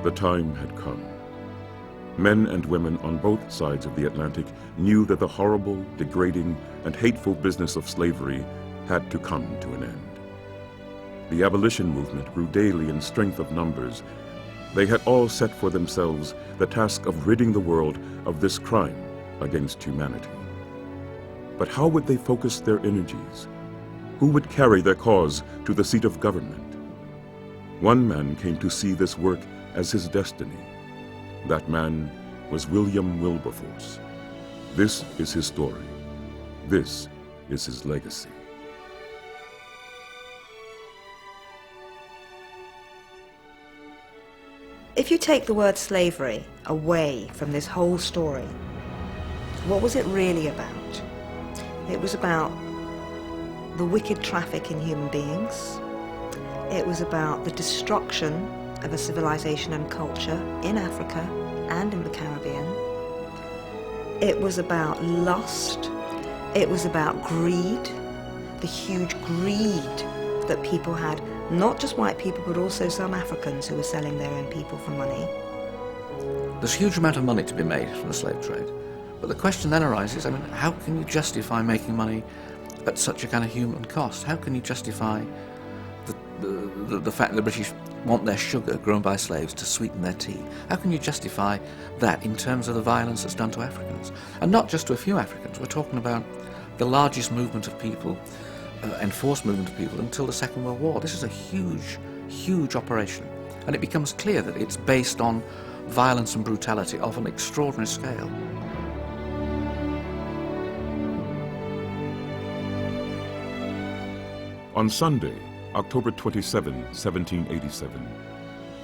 The time had come. Men and women on both sides of the Atlantic knew that the horrible, degrading, and hateful business of slavery had to come to an end. The abolition movement grew daily in strength of numbers. They had all set for themselves the task of ridding the world of this crime against humanity. But how would they focus their energies? Who would carry their cause to the seat of government? One man came to see this work as his destiny. That man was William Wilberforce. This is his story. This is his legacy. If you take the word slavery away from this whole story, what was it really about? It was about the wicked traffic in human beings. It was about the destruction of a civilization and culture in Africa and in the Caribbean. It was about lust. It was about greed, the huge greed that people had, not just white people, but also some Africans who were selling their own people for money. There's a huge amount of money to be made from the slave trade. But the question then arises, how can you justify making money at such a kind of human cost? How can you justify the fact that the British want their sugar grown by slaves to sweeten their tea? How can you justify that in terms of the violence that's done to Africans? And not just to a few Africans. We're talking about the largest movement of people, enforced movement of people until the Second World War. This is a huge, huge operation. And it becomes clear that it's based on violence and brutality of an extraordinary scale. On Sunday, October 27, 1787,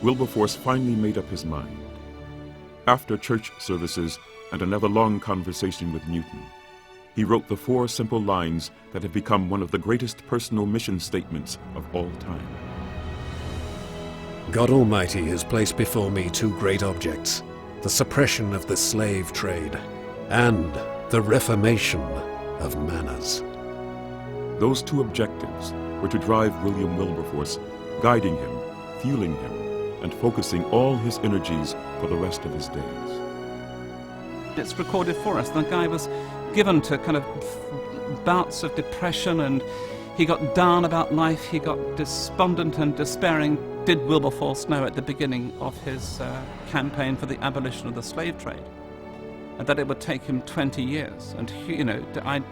Wilberforce finally made up his mind. After church services and another long conversation with Newton, he wrote the 4 simple lines that have become one of the greatest personal mission statements of all time. God Almighty has placed before me 2 great objects, the suppression of the slave trade and the reformation of manners. Those 2 objectives were to drive William Wilberforce, guiding him, fueling him, and focusing all his energies for the rest of his days. It's recorded for us. The guy was given to kind of bouts of depression, and he got down about life, he got despondent and despairing. Did Wilberforce know at the beginning of his campaign for the abolition of the slave trade and that it would take him 20 years? And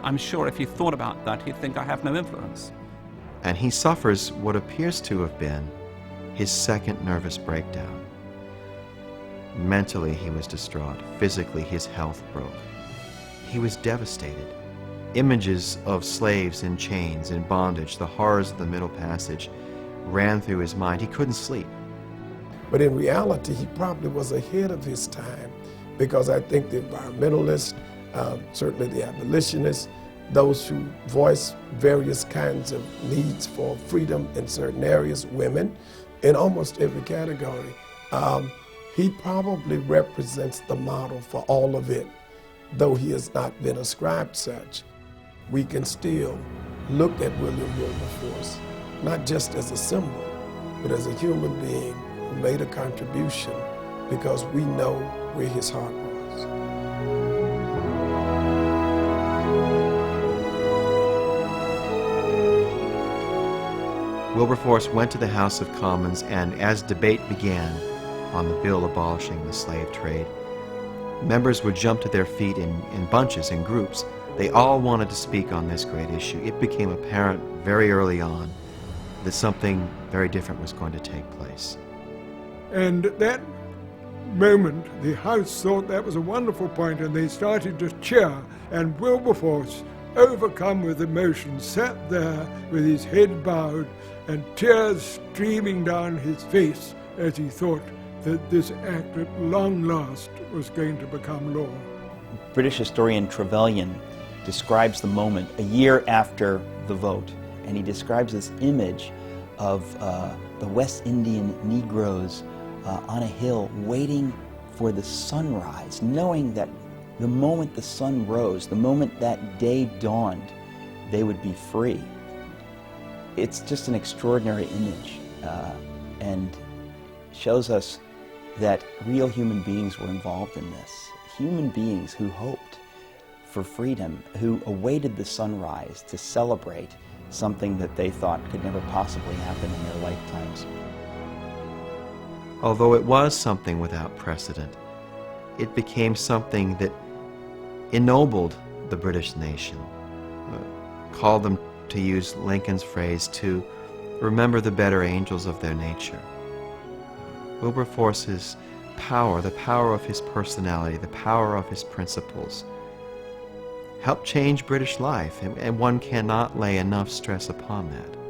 I'm sure if he thought about that, he'd think, I have no influence. And he suffers what appears to have been his second nervous breakdown. Mentally, he was distraught. Physically, his health broke. He was devastated. Images of slaves in chains, in bondage, the horrors of the Middle Passage ran through his mind. He couldn't sleep. But in reality, he probably was ahead of his time, because I think the environmentalists, certainly the abolitionists, those who voice various kinds of needs for freedom in certain areas, women, in almost every category, he probably represents the model for all of it. Though he has not been ascribed such, we can still look at William Wilberforce, not just as a symbol, but as a human being who made a contribution, because we know where his heart was. Wilberforce went to the House of Commons, and as debate began on the bill abolishing the slave trade, members would jump to their feet in bunches, in groups. They all wanted to speak on this great issue. It became apparent very early on that something very different was going to take place. And at that moment, the House thought that was a wonderful point, and they started to cheer, and Wilberforce, overcome with emotion, sat there with his head bowed and tears streaming down his face as he thought that this act at long last was going to become law. British historian Trevelyan describes the moment a year after the vote, and he describes this image of the West Indian Negroes on a hill waiting for the sunrise, knowing that the moment the sun rose, the moment that day dawned, they would be free. It's just an extraordinary image and shows us that real human beings were involved in this. Human beings who hoped for freedom, who awaited the sunrise to celebrate something that they thought could never possibly happen in their lifetimes. Although it was something without precedent, it became something that ennobled the British nation, called them, to use Lincoln's phrase, to remember the better angels of their nature. Wilberforce's power, the power of his personality, the power of his principles, helped change British life, and one cannot lay enough stress upon that.